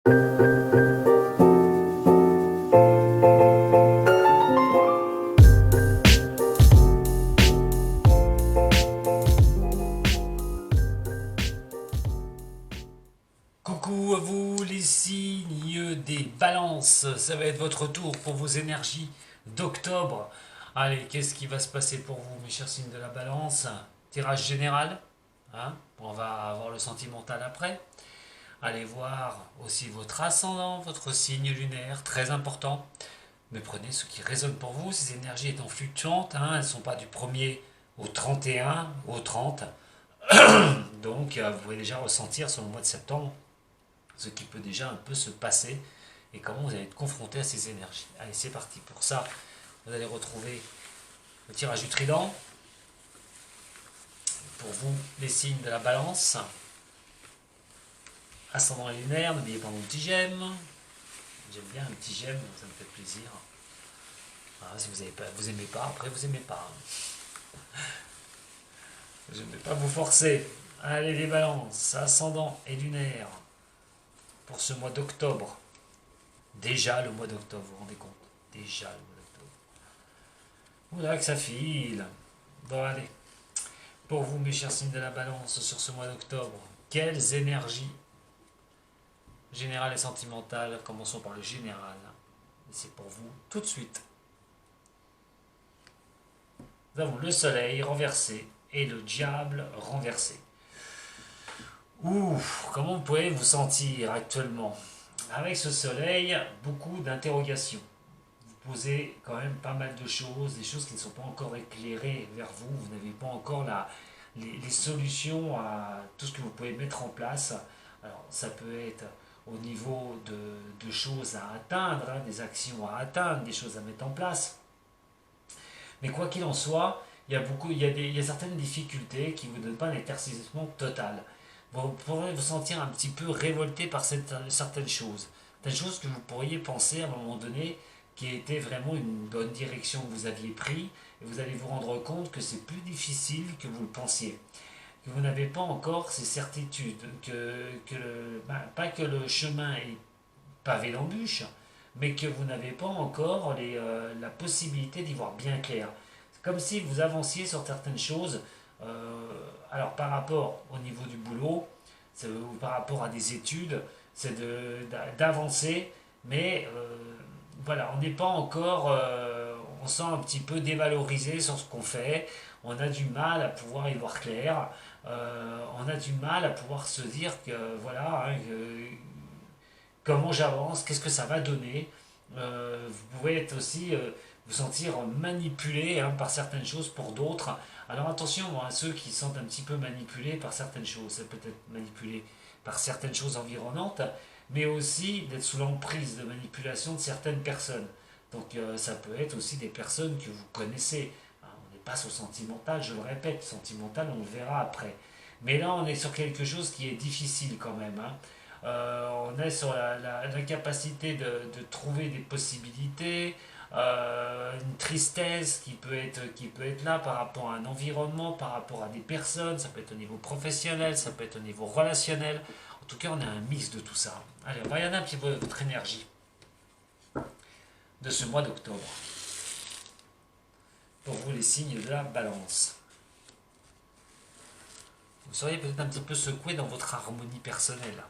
Coucou à vous les signes des balances, ça va être votre tour pour vos énergies d'octobre. Allez, qu'est-ce qui va se passer pour vous mes chers signes de la balance? Tirage général, hein, on va avoir le sentimental après. Allez voir aussi votre ascendant, votre signe lunaire, très important. Mais prenez ce qui résonne pour vous, ces énergies étant fluctuantes, hein, elles ne sont pas du 1er au 31, au 30. Donc vous pouvez déjà ressentir sur le mois de septembre ce qui peut déjà un peu se passer et comment vous allez être confronté à ces énergies. Allez, c'est parti. Pour ça, vous allez retrouver le tirage du trident. Pour vous, les signes de la balance. Ascendant et lunaire, n'oubliez pas mon petit j'aime. J'aime bien un petit j'aime, ça me fait plaisir. Voilà, si vous aimez pas, après vous aimez pas. Je ne vais pas vous forcer. Allez les balances, ascendant et lunaire. Pour ce mois d'octobre. Déjà le mois d'octobre, vous vous rendez compte? Déjà le mois d'octobre. Voilà que ça file. Bon, allez. Pour vous, mes chers signes de la balance, sur ce mois d'octobre, quelles énergies générales et sentimentales? Commençons par le général. Et c'est pour vous tout de suite. Nous avons le soleil renversé et le diable renversé. Ouh, comment vous pouvez vous sentir actuellement? Avec ce soleil, beaucoup d'interrogations. Vous posez quand même pas mal de choses, des choses qui ne sont pas encore éclairées vers vous. Vous n'avez pas encore les solutions à tout ce que vous pouvez mettre en place. Alors, ça peut être au niveau de choses à atteindre, hein, des actions à atteindre, des choses à mettre en place. Mais quoi qu'il en soit, il y a certaines difficultés qui ne vous donnent pas un éclaircissement total. Vous pourrez vous sentir un petit peu révolté par certaines choses. Des choses que vous pourriez penser à un moment donné qui était vraiment une bonne direction que vous aviez prise, et vous allez vous rendre compte que c'est plus difficile que vous le pensiez. Que vous n'avez pas encore ces certitudes, pas que le chemin est pavé d'embûches, mais que vous n'avez pas encore la possibilité d'y voir bien clair. C'est comme si vous avanciez sur certaines choses, alors par rapport au niveau du boulot, ou par rapport à des études, c'est d'avancer, mais voilà, on n'est pas encore, on sent un petit peu dévalorisé sur ce qu'on fait, on a du mal à pouvoir y voir clair, on a du mal à pouvoir se dire que voilà, hein, comment j'avance, qu'est-ce que ça va donner. Vous pouvez être aussi vous sentir manipulé, hein, par certaines choses pour d'autres. Alors attention, hein, à ceux qui se sentent un petit peu manipulés par certaines choses, ça peut être manipulé par certaines choses environnantes, mais aussi d'être sous l'emprise de manipulation de certaines personnes. Donc ça peut être aussi des personnes que vous connaissez. Hein, on n'est pas sur sentimental, je le répète, sentimental on le verra après. Mais là on est sur quelque chose qui est difficile quand même. Hein. On est sur la capacité de trouver des possibilités, une tristesse qui peut être là par rapport à un environnement, par rapport à des personnes, ça peut être au niveau professionnel, ça peut être au niveau relationnel. En tout cas, on a un mix de tout ça. Allez, on va regarder un petit peu votre énergie de ce mois d'octobre. Pour vous, les signes de la balance. Vous seriez peut-être un petit peu secoué dans votre harmonie personnelle.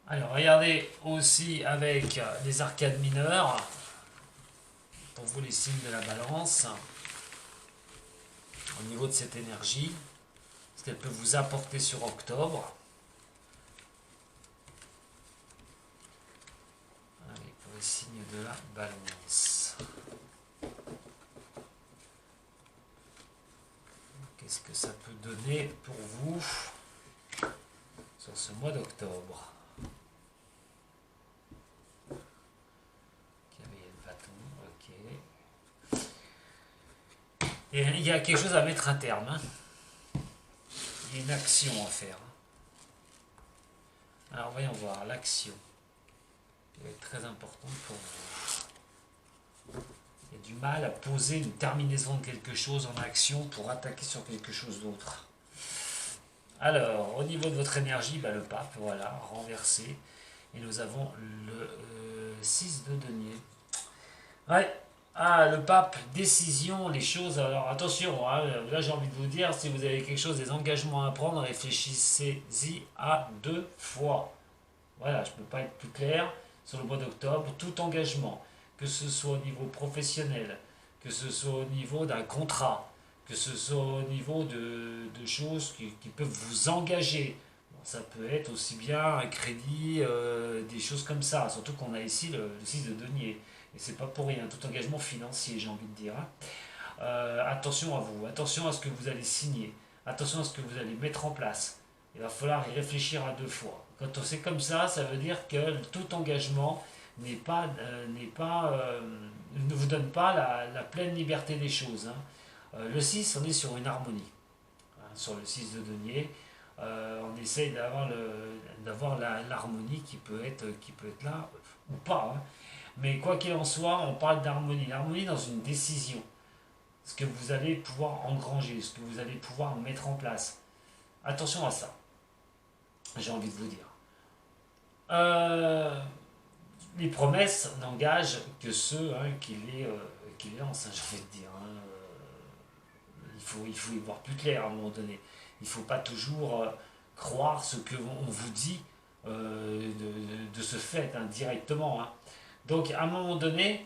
Alors, regardez aussi avec les arcades mineures, pour vous les signes de la balance, au niveau de cette énergie, ce qu'elle peut vous apporter sur octobre. Allez, pour les signes de la balance. Qu'est-ce que ça peut donner pour vous sur ce mois d'octobre? Et il y a quelque chose à mettre un terme. Hein. Il y a une action à faire. Alors voyons voir, l'action. Elle va être très importante pour vous. Il y a du mal à poser une terminaison de quelque chose en action pour attaquer sur quelque chose d'autre. Alors, au niveau de votre énergie, le pape, voilà, renversé. Et nous avons le 6 de denier. Ouais. Ah, le pape, décision, les choses. Alors attention, hein, là j'ai envie de vous dire, si vous avez quelque chose, des engagements à prendre, réfléchissez-y à deux fois. Voilà, je ne peux pas être plus clair. Sur le mois d'octobre, tout engagement, que ce soit au niveau professionnel, que ce soit au niveau d'un contrat, que ce soit au niveau de choses qui peuvent vous engager. Bon, ça peut être aussi bien un crédit, des choses comme ça. Surtout qu'on a ici le 6 de denier. Et c'est pas pour rien, tout engagement financier, j'ai envie de dire, hein. Attention à vous, attention à ce que vous allez signer, attention à ce que vous allez mettre en place. Il va falloir y réfléchir à deux fois. Quand c'est comme ça veut dire que tout engagement ne vous donne pas la pleine liberté des choses, hein. Le 6, on est sur une harmonie, hein, sur le 6 de denier. On essaye d'avoir l'harmonie qui peut être là ou pas, hein. Mais quoi qu'il en soit, on parle d'harmonie. L'harmonie dans une décision. Ce que vous allez pouvoir engranger, ce que vous allez pouvoir mettre en place. Attention à ça, j'ai envie de vous dire. Les promesses n'engagent que ceux, hein, qui les lancent, hein, j'ai envie de dire, hein. Il faut y voir plus clair à un moment donné. Il ne faut pas toujours croire ce qu'on vous dit de ce fait, hein, directement, hein. Donc à un moment donné,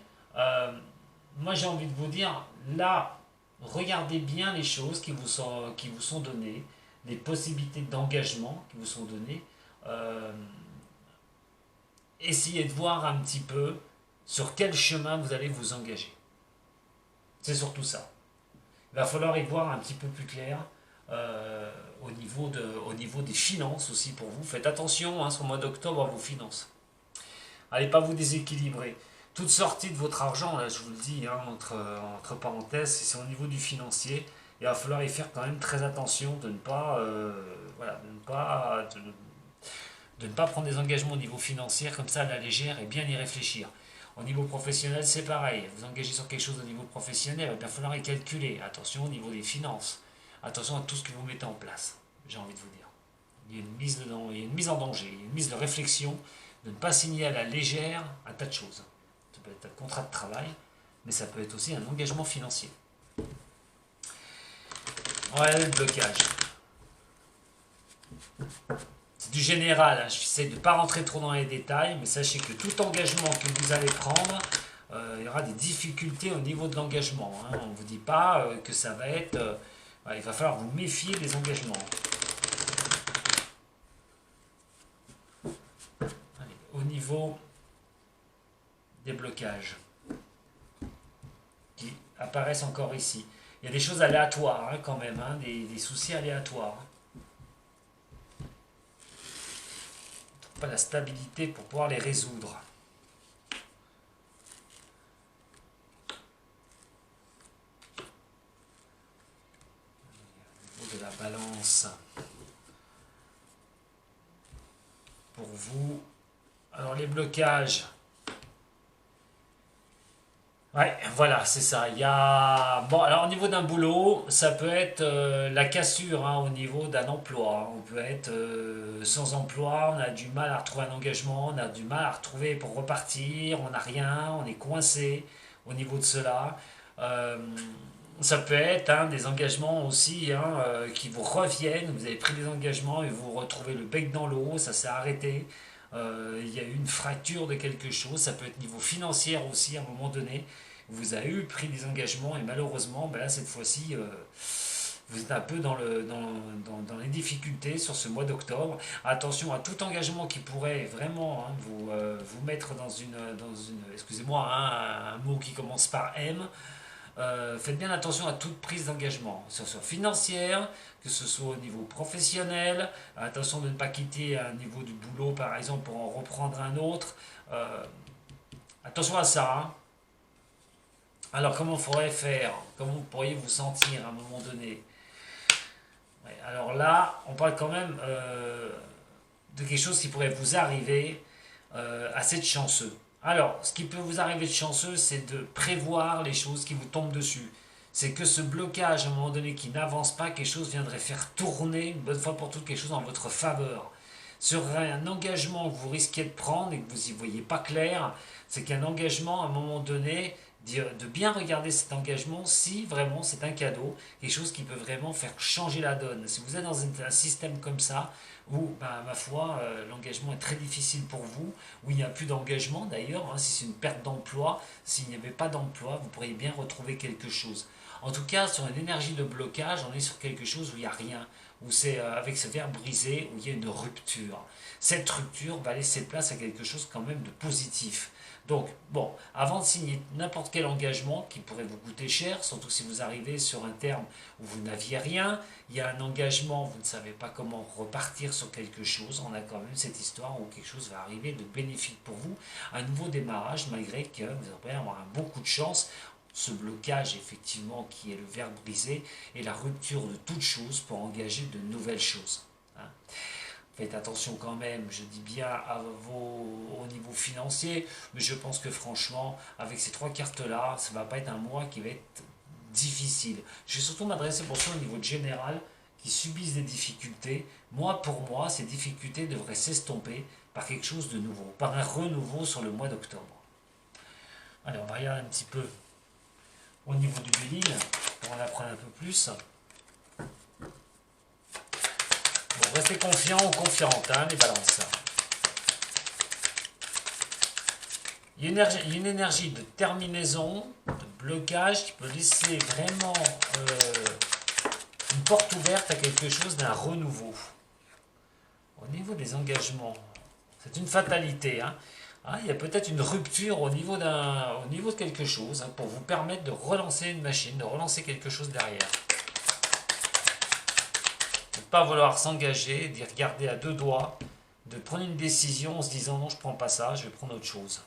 moi j'ai envie de vous dire, là, regardez bien les choses qui vous sont données, les possibilités d'engagement qui vous sont données. Euh, Essayez de voir un petit peu sur quel chemin vous allez vous engager. C'est surtout ça. Il va falloir y voir un petit peu plus clair au niveau des finances aussi pour vous. Faites attention, hein, sur le mois d'octobre à vos finances. Allez pas vous déséquilibrer. Toute sortie de votre argent, là, je vous le dis, hein, entre parenthèses, c'est au niveau du financier. Il va falloir y faire quand même très attention de ne pas, voilà, de ne pas prendre des engagements au niveau financier comme ça à la légère et bien y réfléchir. Au niveau professionnel, c'est pareil. Vous engagez sur quelque chose au niveau professionnel, il va falloir y calculer. Attention au niveau des finances. Attention à tout ce que vous mettez en place, j'ai envie de vous dire. Il y a une mise dedans, il y a une mise en danger, il y a une mise de réflexion, de ne pas signer à la légère un tas de choses. Ça peut être un contrat de travail, mais ça peut être aussi un engagement financier. Ouais, le blocage. C'est du général, hein. J'essaie de ne pas rentrer trop dans les détails, mais sachez que tout engagement que vous allez prendre, il y aura des difficultés au niveau de l'engagement, hein. On ne vous dit pas que ça va être... il va falloir vous méfier des engagements. Allez, au niveau des blocages qui apparaissent encore ici. Il y a des choses aléatoires, hein, quand même, hein, des soucis aléatoires. Pas la stabilité pour pouvoir les résoudre. Au niveau de la balance. Pour vous. Alors les blocages. Ouais, voilà, c'est ça. Il y a... Bon, alors au niveau d'un boulot, ça peut être la cassure, hein, au niveau d'un emploi, hein. On peut être sans emploi, on a du mal à retrouver un engagement, on a du mal à retrouver pour repartir, on n'a rien, on est coincé au niveau de cela. Euh, Ça peut être, hein, des engagements aussi, hein, qui vous reviennent, vous avez pris des engagements et vous retrouvez le bec dans l'eau, ça s'est arrêté. Il y a eu une fracture de quelque chose, ça peut être niveau financier aussi à un moment donné. Vous avez eu pris des engagements et malheureusement, ben là, cette fois-ci, vous êtes un peu dans les difficultés sur ce mois d'octobre. Attention à tout engagement qui pourrait vraiment, hein, vous mettre excusez-moi, hein, un mot qui commence par M. Faites bien attention à toute prise d'engagement, que ce soit financière, que ce soit au niveau professionnel. Attention de ne pas quitter un niveau du boulot, par exemple, pour en reprendre un autre. Attention à ça, hein. Alors, comment il faudrait faire? Comment vous pourriez vous sentir à un moment donné? Ouais, alors là, on parle quand même de quelque chose qui pourrait vous arriver assez de chanceux. Alors, ce qui peut vous arriver de chanceux, c'est de prévoir les choses qui vous tombent dessus. C'est que ce blocage, à un moment donné, qui n'avance pas, quelque chose viendrait faire tourner, une bonne fois pour toutes, quelque chose en votre faveur. sur un engagement que vous risquez de prendre et que vous n'y voyez pas clair. C'est qu'un engagement, à un moment donné, de bien regarder cet engagement si vraiment c'est un cadeau, quelque chose qui peut vraiment faire changer la donne. Si vous êtes dans un système comme ça, où, ben, ma foi, l'engagement est très difficile pour vous, où il n'y a plus d'engagement d'ailleurs, hein, si c'est une perte d'emploi, s'il n'y avait pas d'emploi, vous pourriez bien retrouver quelque chose. En tout cas, sur une énergie de blocage, on est sur quelque chose où il n'y a rien, où c'est avec ce verre brisé, où il y a une rupture. Cette rupture va laisser place à quelque chose quand même de positif. Donc, bon, avant de signer n'importe quel engagement qui pourrait vous coûter cher, surtout si vous arrivez sur un terme où vous n'aviez rien, il y a un engagement, vous ne savez pas comment repartir sur quelque chose, on a quand même cette histoire où quelque chose va arriver de bénéfique pour vous, un nouveau démarrage, malgré que vous allez avoir un bon coup de chance, ce blocage effectivement qui est le verre brisé et la rupture de toute chose pour engager de nouvelles choses. Hein. Faites attention quand même, je dis bien au niveau financier, mais je pense que franchement, avec ces trois cartes-là, ça ne va pas être un mois qui va être difficile. Je vais surtout m'adresser pour ceux au niveau général qui subissent des difficultés. Pour moi, ces difficultés devraient s'estomper par quelque chose de nouveau, par un renouveau sur le mois d'octobre. Allez, on va regarder un petit peu au niveau du billing, pour en apprendre un peu plus. Bon, restez confiants ou confiantes, hein, les balances. Il y a une énergie de terminaison, de blocage qui peut laisser vraiment une porte ouverte à quelque chose d'un renouveau. Au niveau des engagements, c'est une fatalité. Hein. Il y a peut-être une rupture au niveau de quelque chose hein, pour vous permettre de relancer une machine, de relancer quelque chose derrière. De ne pas vouloir s'engager, d'y regarder à deux doigts, de prendre une décision en se disant non, je ne prends pas ça, je vais prendre autre chose.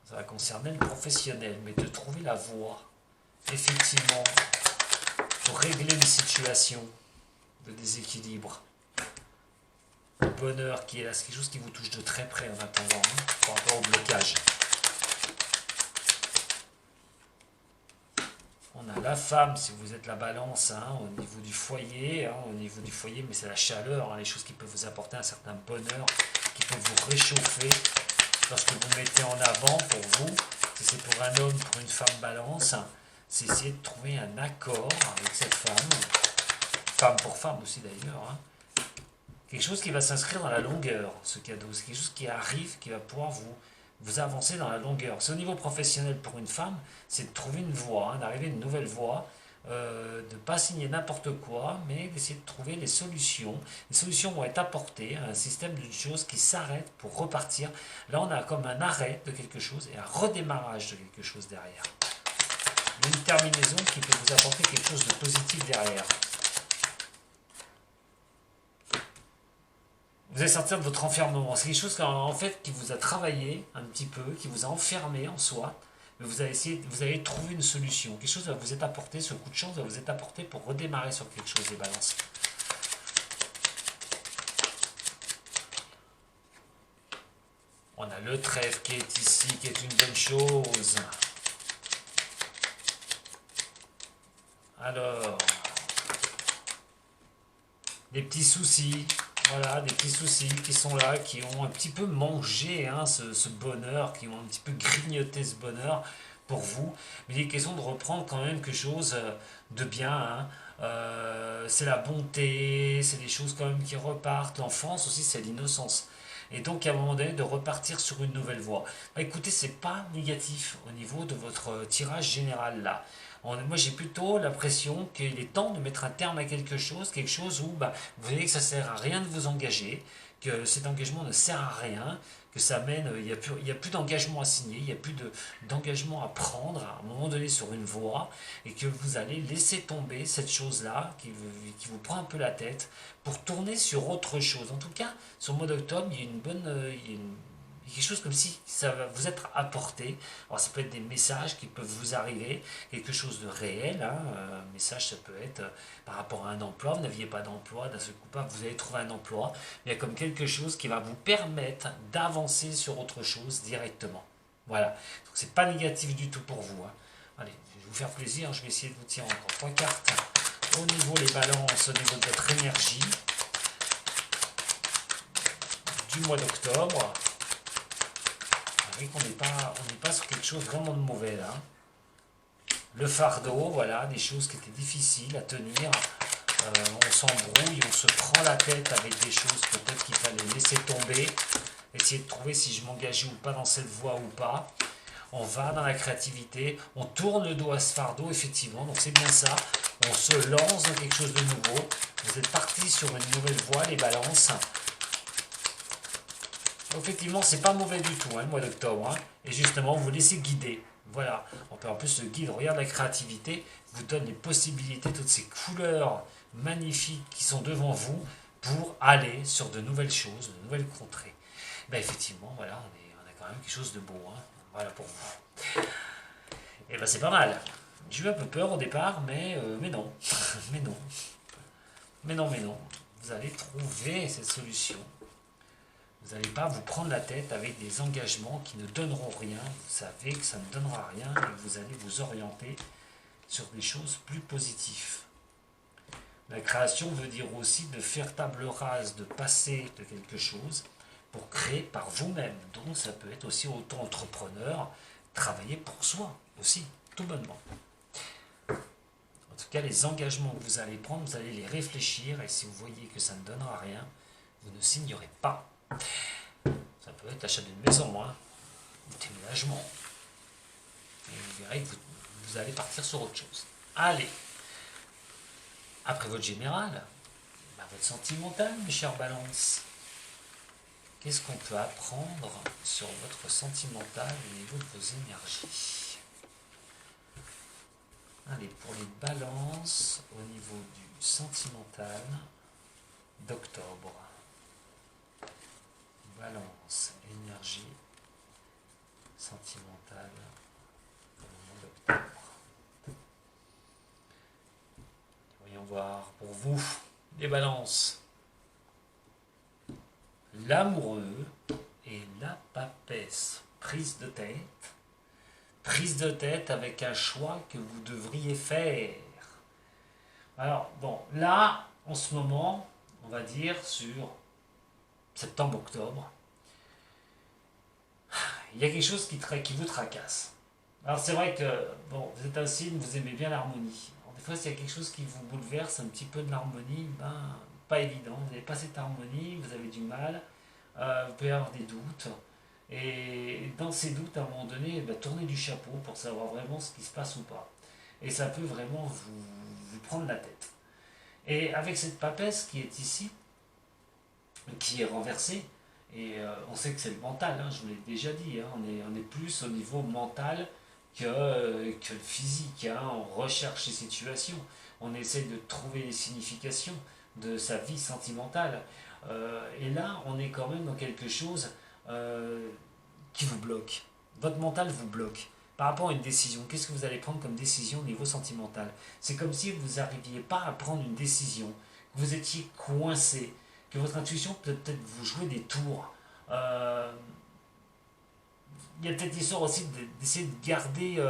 Ça va concerner le professionnel, mais de trouver la voie, effectivement, pour régler une situation de déséquilibre. Le bonheur qui est là, c'est quelque chose qui vous touche de très près en attendant, hein, par rapport au blocage. On a la femme, si vous êtes la balance, hein, au niveau du foyer, mais c'est la chaleur, hein, les choses qui peuvent vous apporter un certain bonheur, qui peuvent vous réchauffer, lorsque vous mettez en avant pour vous, si c'est pour un homme, pour une femme balance, c'est essayer de trouver un accord avec cette femme pour femme aussi d'ailleurs, hein. Quelque chose qui va s'inscrire dans la longueur, ce cadeau. C'est quelque chose qui arrive, qui va pouvoir vous avancer dans la longueur. C'est au niveau professionnel pour une femme, c'est de trouver une voie, hein, d'arriver à une nouvelle voie, de ne pas signer n'importe quoi, mais d'essayer de trouver les solutions. Les solutions vont être apportées, un système d'une chose qui s'arrête pour repartir. Là, on a comme un arrêt de quelque chose et un redémarrage de quelque chose derrière. Il y a une terminaison qui peut vous apporter quelque chose de positif derrière. Vous allez sortir de votre enfermement. C'est quelque chose en fait, qui vous a travaillé un petit peu, qui vous a enfermé en soi. Mais vous allez trouver une solution. Quelque chose va vous être apporté, ce coup de chance va vous être apporté pour redémarrer sur quelque chose, les balances. On a le trèfle qui est ici, qui est une bonne chose. Alors, des petits soucis. Voilà, des petits soucis qui sont là, qui ont un petit peu mangé hein, ce bonheur, qui ont un petit peu grignoté ce bonheur pour vous. Mais il est question de reprendre quand même quelque chose de bien. Hein. C'est la bonté, c'est des choses quand même qui repartent. L'enfance aussi, c'est l'innocence. Et donc, à un moment donné, de repartir sur une nouvelle voie. Bah, écoutez, c'est pas négatif au niveau de votre tirage général là. Moi, j'ai plutôt l'impression qu'il est temps de mettre un terme à quelque chose où bah, vous voyez que ça ne sert à rien de vous engager, que cet engagement ne sert à rien, que ça mène, il n'y a plus d'engagement à signer, il n'y a plus d'engagement à prendre à un moment donné sur une voie, et que vous allez laisser tomber cette chose-là qui vous prend un peu la tête pour tourner sur autre chose. En tout cas, sur le mois d'octobre, il y a une bonne... il y a quelque chose comme si ça va vous être apporté. Alors ça peut être des messages qui peuvent vous arriver, quelque chose de réel. Hein. Un message, ça peut être par rapport à un emploi. Vous n'aviez pas d'emploi, d'un seul coup, vous allez trouver un emploi. Il y a comme quelque chose qui va vous permettre d'avancer sur autre chose directement. Voilà. Donc c'est pas négatif du tout pour vous. Hein. Allez, je vais vous faire plaisir. Je vais essayer de vous tirer encore 3 cartes. Au niveau des balances, au niveau de votre énergie. du mois d'octobre. On n'est pas sur quelque chose vraiment de mauvais là. Le fardeau, voilà, des choses qui étaient difficiles à tenir. On s'embrouille, on se prend la tête avec des choses peut-être qu'il fallait laisser tomber. Essayer de trouver si je m'engageais ou pas dans cette voie ou pas. On va dans la créativité, on tourne le dos à ce fardeau, effectivement, donc c'est bien ça. On se lance dans quelque chose de nouveau. Vous êtes partis sur une nouvelle voie, les balances. Effectivement, c'est pas mauvais du tout, hein, le mois d'octobre. Hein. Et justement, vous laissez guider. Voilà. En plus, le guide, regarde la créativité, vous donne les possibilités, toutes ces couleurs magnifiques qui sont devant vous pour aller sur de nouvelles choses, de nouvelles contrées. Ben effectivement, voilà, on a quand même quelque chose de beau. Hein. Voilà pour vous. Et ben c'est pas mal. J'ai eu un peu peur au départ, mais non. mais non. Mais non. Vous allez trouver cette solution. Vous n'allez pas vous prendre la tête avec des engagements qui ne donneront rien. Vous savez que ça ne donnera rien et vous allez vous orienter sur des choses plus positives. La création veut dire aussi de faire table rase, de passer de quelque chose pour créer par vous-même. Donc ça peut être aussi auto-entrepreneur, travailler pour soi aussi, tout bonnement. En tout cas, les engagements que vous allez prendre, vous allez les réfléchir et si vous voyez que ça ne donnera rien, vous ne signerez pas. Ça peut être l'achat d'une maison, hein, ou déménagement. Et vous verrez que vous allez partir sur autre chose. Allez, après votre général, votre sentimental, mes chers balances. Qu'est-ce qu'on peut apprendre sur votre sentimental au niveau de vos énergies? Allez, pour les balances, au niveau du sentimental d'octobre. Balance, énergie sentimentale au mois d'octobre. Voyons voir pour vous, les balances. L'amoureux et la papesse. Prise de tête. Prise de tête avec un choix que vous devriez faire. Alors, bon, là, en ce moment, on va dire sur septembre-octobre, il y a quelque chose qui vous tracasse. Alors c'est vrai que, bon, vous êtes un signe, vous aimez bien l'harmonie. Des fois, s'il y a quelque chose qui vous bouleverse, un petit peu de l'harmonie, ben, pas évident. Vous n'avez pas cette harmonie, vous avez du mal, vous pouvez avoir des doutes. Et dans ces doutes, à un moment donné, ben, tournez du chapeau pour savoir vraiment ce qui se passe ou pas. Et ça peut vraiment vous prendre la tête. Et avec cette papesse qui est ici, qui est renversée, et on sait que c'est le mental, hein, je vous l'ai déjà dit, hein, on est plus au niveau mental que le physique, hein, on recherche les situations, on essaie de trouver les significations de sa vie sentimentale. Et là, on est quand même dans quelque chose qui vous bloque. Votre mental vous bloque. Par rapport à une décision, qu'est-ce que vous allez prendre comme décision au niveau sentimental? C'est comme si vous n'arriviez pas à prendre une décision, que vous étiez coincé, que votre intuition peut-être vous jouer des tours. Il y a peut-être l'histoire aussi d'essayer de garder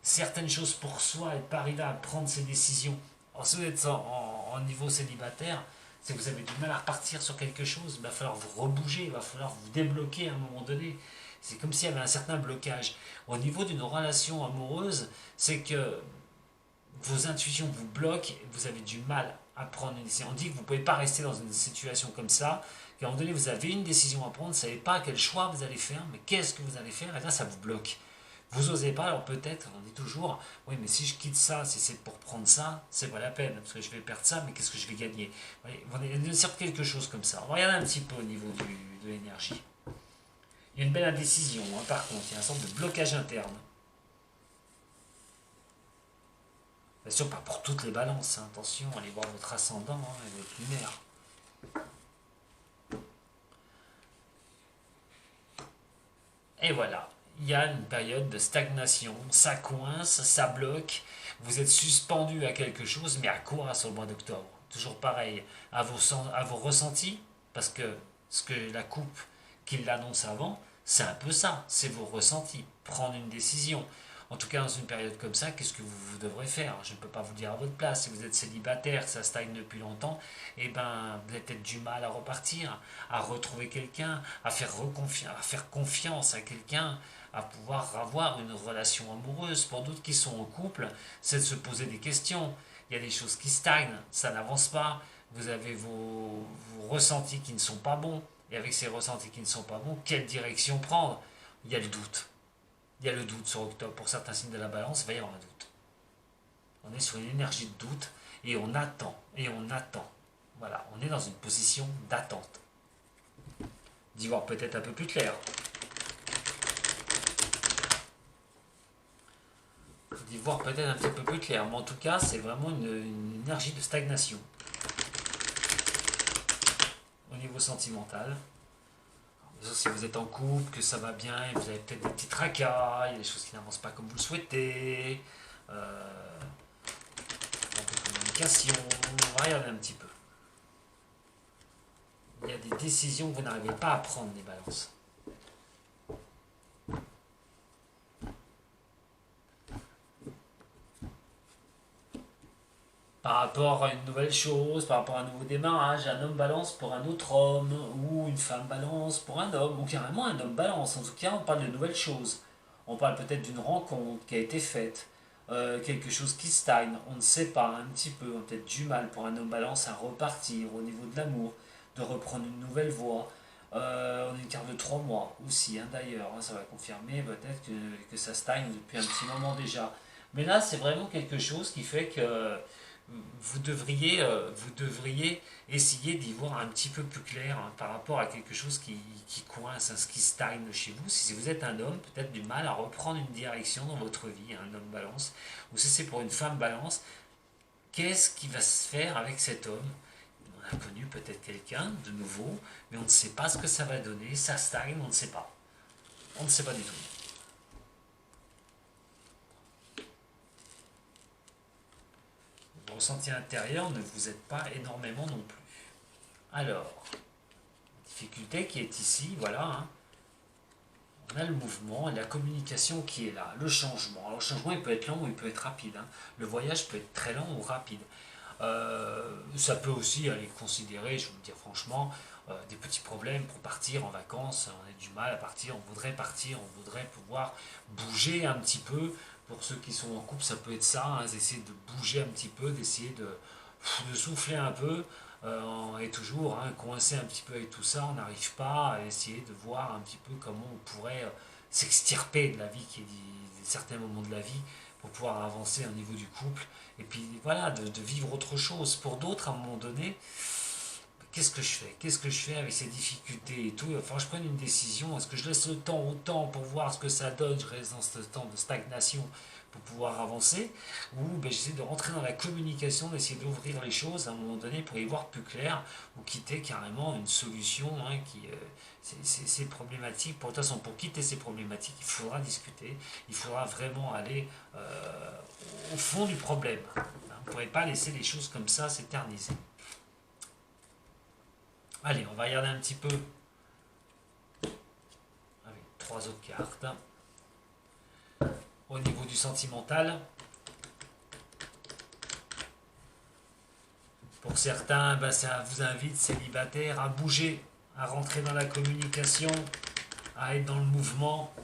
certaines choses pour soi et de ne pas arriver à prendre ses décisions. Alors, si vous êtes en niveau célibataire, si vous avez du mal à repartir sur quelque chose, il va falloir vous rebouger, il va falloir vous débloquer à un moment donné. C'est comme s'il y avait un certain blocage. Au niveau d'une relation amoureuse, c'est que vos intuitions vous bloquent et vous avez du mal à prendre une décision. On dit que vous ne pouvez pas rester dans une situation comme ça, qu'à un moment donné, vous avez une décision à prendre, vous ne savez pas quel choix vous allez faire, mais qu'est-ce que vous allez faire, et là, ça vous bloque. Vous n'osez pas, alors peut-être, on dit toujours, oui, mais si je quitte ça, si c'est pour prendre ça, c'est pas la peine, parce que je vais perdre ça, mais qu'est-ce que je vais gagner? On est sur quelque chose comme ça. On va regarder un petit peu au niveau de l'énergie. Il y a une belle indécision, hein, par contre, il y a une sorte de blocage interne. Bien sûr, pas pour toutes les balances, hein. Attention, allez voir votre ascendant et votre lunaire. Et voilà, il y a une période de stagnation, ça coince, ça bloque, vous êtes suspendu à quelque chose, mais à quoi sur le mois d'octobre? Toujours pareil, à vos ressentis, parce que ce que la coupe qui l'annonce avant, c'est un peu ça, c'est vos ressentis, prendre une décision. En tout cas, dans une période comme ça, qu'est-ce que vous devrez faire? Je ne peux pas vous dire à votre place. Si vous êtes célibataire, que ça stagne depuis longtemps, eh ben, vous avez peut-être du mal à repartir, à retrouver quelqu'un, à faire confiance à quelqu'un, à pouvoir avoir une relation amoureuse. Pour d'autres qui sont en couple, c'est de se poser des questions. Il y a des choses qui stagnent, ça n'avance pas. Vous avez vos ressentis qui ne sont pas bons. Et avec ces ressentis qui ne sont pas bons, quelle direction prendre? Il y a le doute. Il y a le doute sur octobre. Pour certains signes de la balance, il va y avoir un doute. On est sur une énergie de doute et on attend. Et on attend. Voilà, on est dans une position d'attente. D'y voir peut-être un peu plus clair. D'y voir peut-être un petit peu plus clair. Mais en tout cas, c'est vraiment une énergie de stagnation. Au niveau sentimental. Si vous êtes en couple, que ça va bien, et vous avez peut-être des petits tracas, il y a des choses qui n'avancent pas comme vous le souhaitez, manque de communication, on va regarder un petit peu. Il y a des décisions que vous n'arrivez pas à prendre, les balances. Par rapport à une nouvelle chose, par rapport à un nouveau démarrage, un homme balance pour un autre homme, ou une femme balance pour un homme, ou carrément un homme balance. En tout cas, on parle de nouvelles choses. On parle peut-être d'une rencontre qui a été faite, quelque chose qui stagne, on ne sait pas, un petit peu, on a peut-être du mal pour un homme balance à repartir au niveau de l'amour, de reprendre une nouvelle voie. On a une carte de 3 mois aussi, hein, d'ailleurs, hein, ça va confirmer peut-être que ça stagne depuis un petit moment déjà. Mais là, c'est vraiment quelque chose qui fait que vous devriez essayer d'y voir un petit peu plus clair, hein, par rapport à quelque chose qui coince, hein, ce qui stagne chez vous. Si vous êtes un homme, peut-être du mal à reprendre une direction dans votre vie, hein, un homme balance, ou si c'est pour une femme balance, qu'est-ce qui va se faire avec cet homme? On a connu peut-être quelqu'un de nouveau, mais on ne sait pas ce que ça va donner, ça stagne, on ne sait pas. On ne sait pas du tout. Le ressenti intérieur ne vous aide pas énormément non plus. Alors, difficulté qui est ici, voilà, hein. On a le mouvement et la communication qui est là, le changement. Alors le changement il peut être lent ou il peut être rapide, hein. Le voyage peut être très lent ou rapide. Ça peut aussi aller considérer, je vais vous le dire franchement, des petits problèmes pour partir en vacances. On a du mal à partir, on voudrait pouvoir bouger un petit peu. Pour ceux qui sont en couple, ça peut être ça, hein, essayer de bouger un petit peu, d'essayer de souffler un peu. On est toujours, hein, coincé un petit peu avec tout ça, on n'arrive pas à essayer de voir un petit peu comment on pourrait s'extirper de la vie, de certains moments de la vie, pour pouvoir avancer au niveau du couple, et puis voilà, de vivre autre chose. Pour d'autres, à un moment donné, qu'est-ce que je fais? Qu'est-ce que je fais avec ces difficultés et tout? Il va falloir que je prenne une décision. Est-ce que je laisse le temps au temps pour voir ce que ça donne? Je reste dans ce temps de stagnation pour pouvoir avancer? Ou ben, j'essaie de rentrer dans la communication, d'essayer d'ouvrir les choses à un moment donné pour y voir plus clair, ou quitter carrément une solution, hein, c'est problématique. Pour, de toute façon, pour quitter ces problématiques, il faudra discuter, il faudra vraiment aller au fond du problème. On ne pourrait pas laisser les choses comme ça s'éterniser. Allez, on va regarder un petit peu avec 3 autres cartes. Au niveau du sentimental, pour certains, ben, ça vous invite, célibataire, à bouger, à rentrer dans la communication, à être dans le mouvement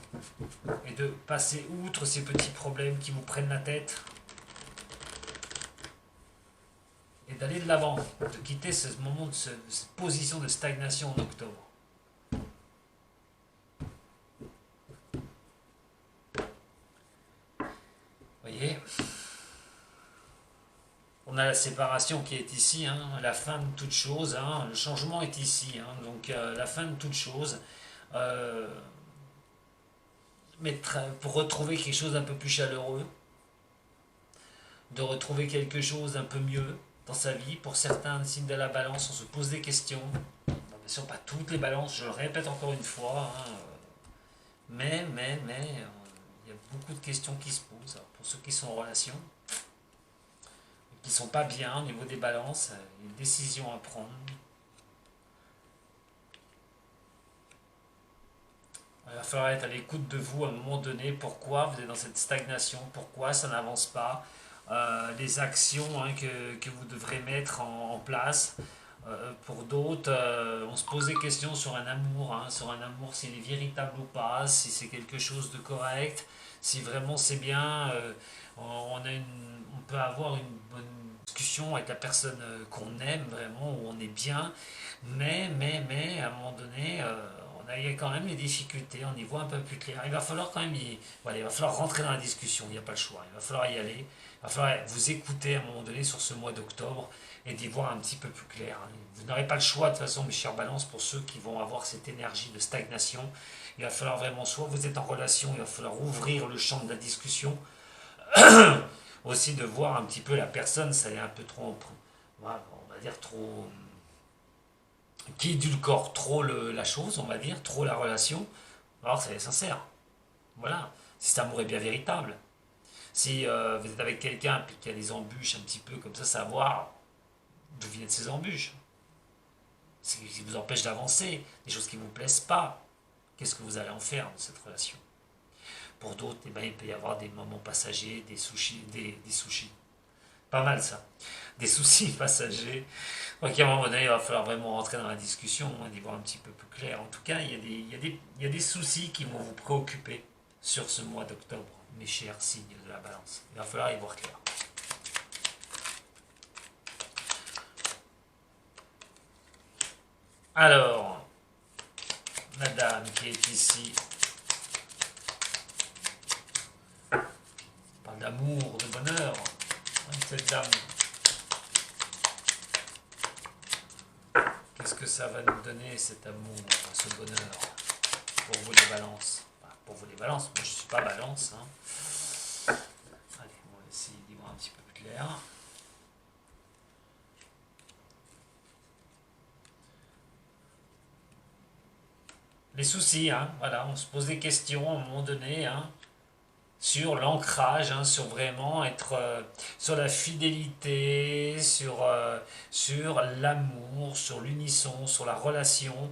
et de passer outre ces petits problèmes qui vous prennent la tête et d'aller de l'avant, de quitter ce moment de cette position de stagnation en octobre. Vous voyez, on a la séparation qui est ici, hein, la fin de toute chose, hein, le changement est ici, hein, donc la fin de toute chose. Euh, pour retrouver quelque chose d'un peu plus chaleureux, de retrouver quelque chose d'un peu mieux dans sa vie. Pour certains signes de la balance, on se pose des questions. Bon, bien sûr, pas toutes les balances, je le répète encore une fois, hein, mais, il y a beaucoup de questions qui se posent. Alors, pour ceux qui sont en relation, qui ne sont pas bien au niveau des balances, il y a une décision à prendre. Il va falloir être à l'écoute de vous à un moment donné. Pourquoi vous êtes dans cette stagnation? Pourquoi ça n'avance pas? Les actions hein, que vous devrez mettre en place. Pour d'autres, on se pose des questions sur un amour, hein, sur un amour s'il est véritable ou pas, si c'est quelque chose de correct, si vraiment c'est bien. On peut avoir une bonne discussion avec la personne qu'on aime vraiment, où on est bien, mais, à un moment donné, il y a quand même des difficultés, on y voit un peu plus clair. Il va falloir quand même, voilà, il va falloir rentrer dans la discussion, il n'y a pas le choix, il va falloir y aller, il va falloir vous écouter à un moment donné sur ce mois d'octobre et d'y voir un petit peu plus clair. Hein. Vous n'aurez pas le choix de toute façon, mes chers balances, pour ceux qui vont avoir cette énergie de stagnation. Il va falloir vraiment, soit vous êtes en relation, il va falloir ouvrir le champ de la discussion, aussi de voir un petit peu la personne, ça est un peu trop, voilà, on va dire trop, qui édulcore trop la chose, on va dire, trop la relation, alors c'est sincère. Voilà, si cet amour est bien véritable. Si vous êtes avec quelqu'un et qu'il y a des embûches un petit peu comme ça, savoir d'où viennent ces embûches. Ce qui vous empêche d'avancer, des choses qui ne vous plaisent pas. Qu'est-ce que vous allez en faire de cette relation? Pour d'autres, eh ben, il peut y avoir des moments passagers, des soucis, pas mal ça, des soucis passagers. Donc à un moment donné, il va falloir vraiment rentrer dans la discussion, hein, d'y voir un petit peu plus clair. En tout cas, il y a des soucis qui vont vous préoccuper sur ce mois d'octobre, mes chers signes de la balance. Il va falloir y voir clair. Alors, madame qui est ici, parle d'amour, de bonheur, hein, cette dame. Qu'est-ce que ça va nous donner, cet amour, ce bonheur, pour vous les balances? Enfin, pour vous les balances, moi je ne suis pas balance. Hein. Allez, on va essayer d'y voir un petit peu plus clair. Les soucis, hein, voilà, on se pose des questions à un moment donné, hein, sur l'ancrage, hein, sur vraiment être sur la fidélité, sur l'amour, sur l'unisson, sur la relation,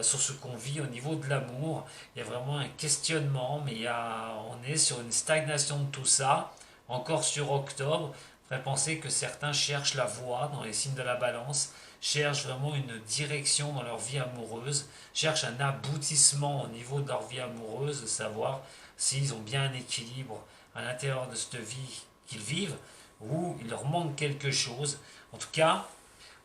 sur ce qu'on vit au niveau de l'amour. Il y a vraiment un questionnement, mais on est sur une stagnation de tout ça. Encore sur octobre, il faudrait penser que certains cherchent la voie dans les signes de la balance, cherchent vraiment une direction dans leur vie amoureuse, cherchent un aboutissement au niveau de leur vie amoureuse, de savoir s'ils ont bien un équilibre à l'intérieur de cette vie qu'ils vivent, ou il leur manque quelque chose. En tout cas,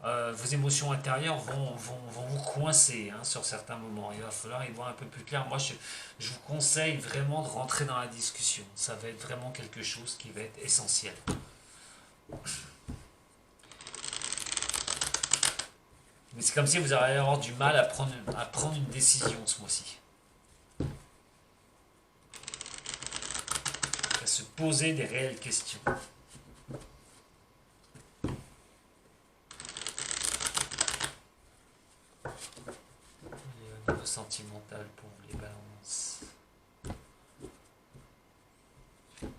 vos émotions intérieures vont vous coincer hein, sur certains moments. Il va falloir y voir un peu plus clair. Moi, je vous conseille vraiment de rentrer dans la discussion. Ça va être vraiment quelque chose qui va être essentiel. Mais c'est comme si vous allez avoir du mal à prendre une décision ce mois-ci. Se poser des réelles questions. Au niveau sentimental pour vous les balances. Vous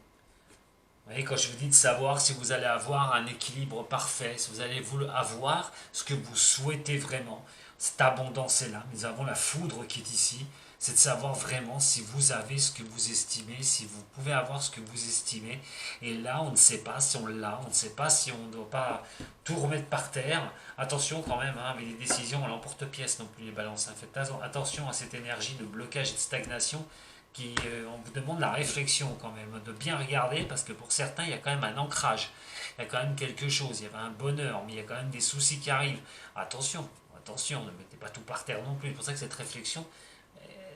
voyez, quand je vous dis de savoir si vous allez avoir un équilibre parfait, si vous allez avoir ce que vous souhaitez vraiment, cette abondance est là. Nous avons la foudre qui est ici. C'est de savoir vraiment si vous avez ce que vous estimez, si vous pouvez avoir ce que vous estimez. Et là, on ne sait pas si on l'a, on ne sait pas si on ne doit pas tout remettre par terre. Attention quand même, hein, avec les décisions à l'emporte-pièce non plus les balances. Hein. Faites attention à cette énergie de blocage et de stagnation qui, on vous demande la réflexion quand même, de bien regarder parce que pour certains, il y a quand même un ancrage. Il y a quand même quelque chose, il y avait un bonheur, mais il y a quand même des soucis qui arrivent. Attention, ne mettez pas tout par terre non plus. C'est pour ça que cette réflexion,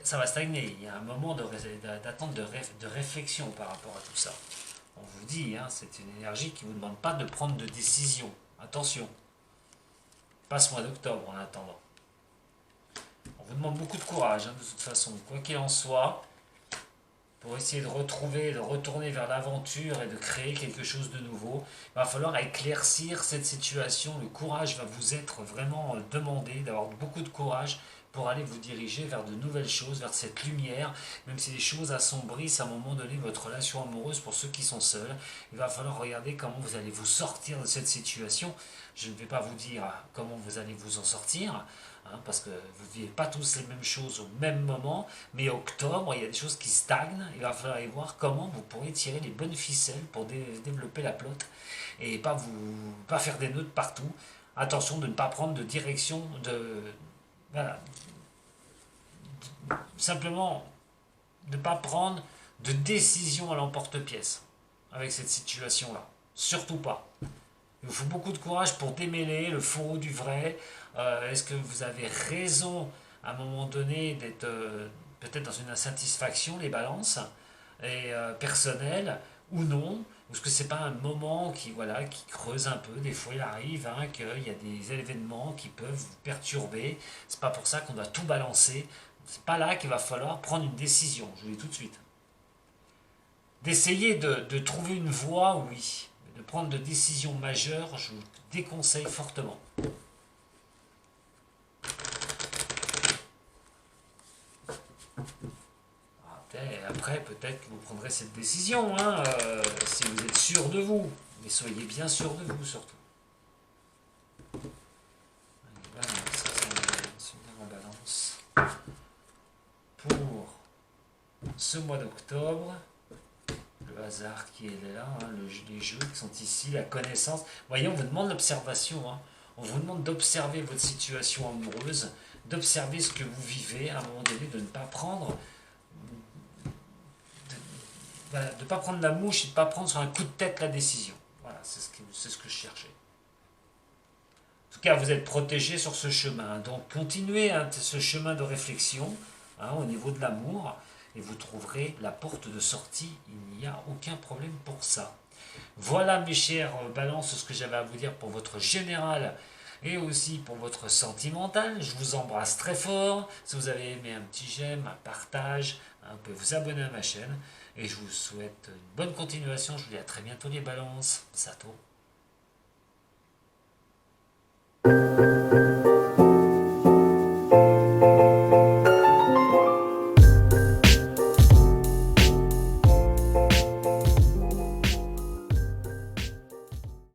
ça va stagner. Il y a un moment d'attente de réflexion par rapport à tout ça. On vous dit, hein, c'est une énergie qui ne vous demande pas de prendre de décision. Attention. Pas ce mois d'octobre en attendant. On vous demande beaucoup de courage, hein, de toute façon. Quoi qu'il en soit, pour essayer de retrouver, de retourner vers l'aventure et de créer quelque chose de nouveau, il va falloir éclaircir cette situation. Le courage va vous être vraiment demandé, d'avoir beaucoup de courage pour aller vous diriger vers de nouvelles choses, vers cette lumière, même si les choses assombrissent à un moment donné votre relation amoureuse pour ceux qui sont seuls. Il va falloir regarder comment vous allez vous sortir de cette situation. Je ne vais pas vous dire comment vous allez vous en sortir, hein, parce que vous ne vivez pas tous les mêmes choses au même moment, mais octobre, il y a des choses qui stagnent, il va falloir aller voir comment vous pourrez tirer les bonnes ficelles pour développer la pelote, et pas faire des nœuds partout. Attention de ne pas prendre de direction, voilà, simplement de ne pas prendre de décision à l'emporte-pièce avec cette situation-là. Surtout pas. Il vous faut beaucoup de courage pour démêler le faux du vrai. Est-ce que vous avez raison à un moment donné d'être peut-être dans une insatisfaction, les balances, et personnelles, ou non? Ou est-ce que c'est pas un moment qui creuse un peu? Des fois, il arrive qu'il y a des événements qui peuvent vous perturber. C'est pas pour ça qu'on doit tout balancer. C'est pas là qu'il va falloir prendre une décision, je vous le dis tout de suite. D'essayer de trouver une voie, oui. De prendre de décisions majeures, je vous déconseille fortement. Après, peut-être que vous prendrez cette décision, hein, si vous êtes sûr de vous. Mais soyez bien sûr de vous, surtout. Balance, en balance. Pour ce mois d'octobre, le hasard qui est là, hein, les jeux qui sont ici, la connaissance. Voyez, on vous demande l'observation. Hein. On vous demande d'observer votre situation amoureuse, d'observer ce que vous vivez, à un moment donné, de ne pas prendre de pas prendre la mouche et de ne pas prendre sur un coup de tête la décision. Voilà, c'est ce que je cherchais. En tout cas, vous êtes protégé sur ce chemin. Donc, continuez ce chemin de réflexion au niveau de l'amour et vous trouverez la porte de sortie. Il n'y a aucun problème pour ça. Voilà, mes chers balances, ce que j'avais à vous dire pour votre général et aussi pour votre sentimental. Je vous embrasse très fort. Si vous avez aimé, un petit j'aime, un partage, vous pouvez vous abonner à ma chaîne. Et je vous souhaite une bonne continuation. Je vous dis à très bientôt les balances. Sato.